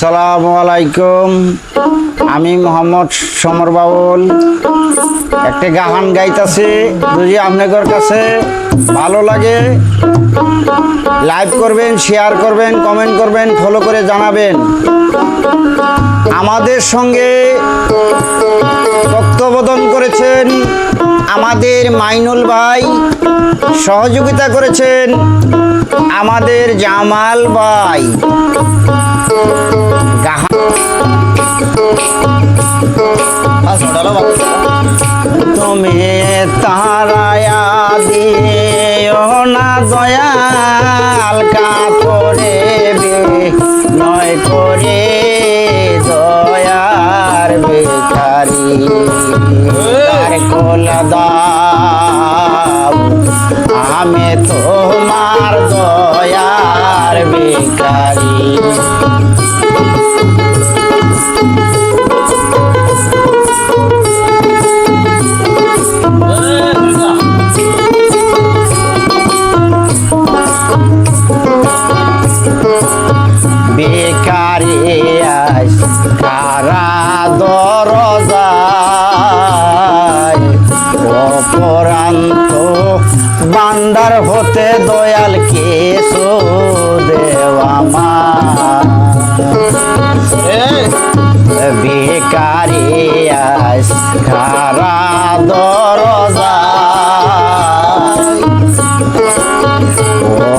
আসসালামু আলাইকুম। আমি মোহাম্মদ সমর বাউল একটা গান গাইতেছি। যদি আপনাদের কাছে ভালো লাগে লাইক করবেন, শেয়ার করবেন, কমেন্ট করবেন, ফলো করে জানাবেন। আমাদের সঙ্গে তত্ত্বাবধান করেছেন আমাদের মাইনুল ভাই, সহযোগিতা করেছেন আমাদের জামাল ভাই। তুমি তারায়া দিও না দয়াল কাতরে নয় করে দয়ার বেকারি কোলা দাও আমি তোমার দয়ার বেকারি। বেকারি আস কারা দরজায় অপরান্ত বান্দার হতে দয়াল কিছু দেওয়া মা। বেকারি আস কারা দরজায়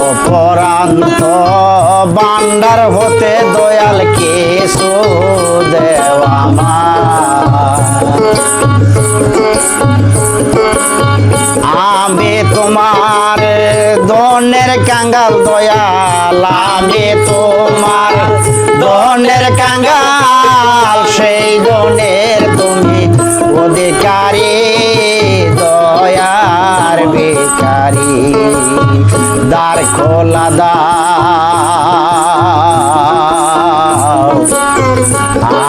অপরান্ত বান্দার হতে দয়াল কিছু দেওয়া মা। আমি তোমার দনের কাঙ্গাল দয়াল, আমি তোমার দনের কাঙ্গাল, সেই দনের তুমি অধিকারী দয়ার বেকারি দ্বার খোলা দাও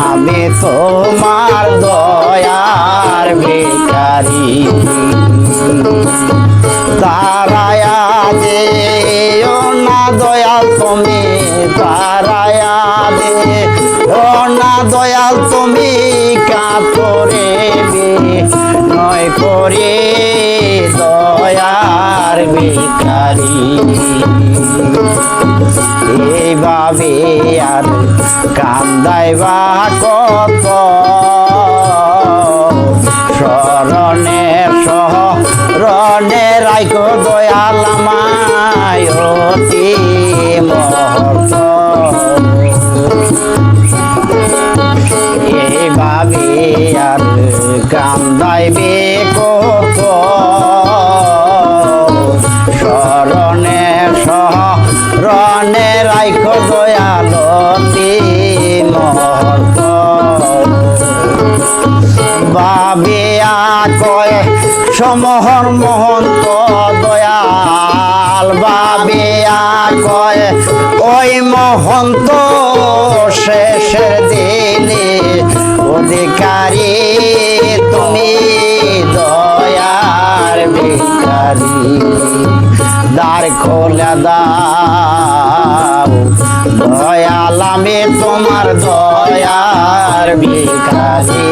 আমি তোমার দয়ার বেকারি। তারায়া দিও না দয়াল তুমি, তারায়া দিও না দয়াল তুমি কাতরে নয় করে দয়ার বেকারি। এইভাবে আর কান্দাইবা কত শরণে শরণে রাইকো দয়াল আমায় অতি মহৎ। এইভাবে আর কান্দাইবে কত শরণে শরণে রাইকো দয়াল অতি মহৎ। বাবিয়া কয় সমহর মহন্ত দয়াল, বাবিয়া কয় ওই মহন্ত শেষের দিনে অধিকারী তুমি দয়ার বেকারি দ্বার খোলা দাও দয়াল আমি তোমার দয়ার বেকারি।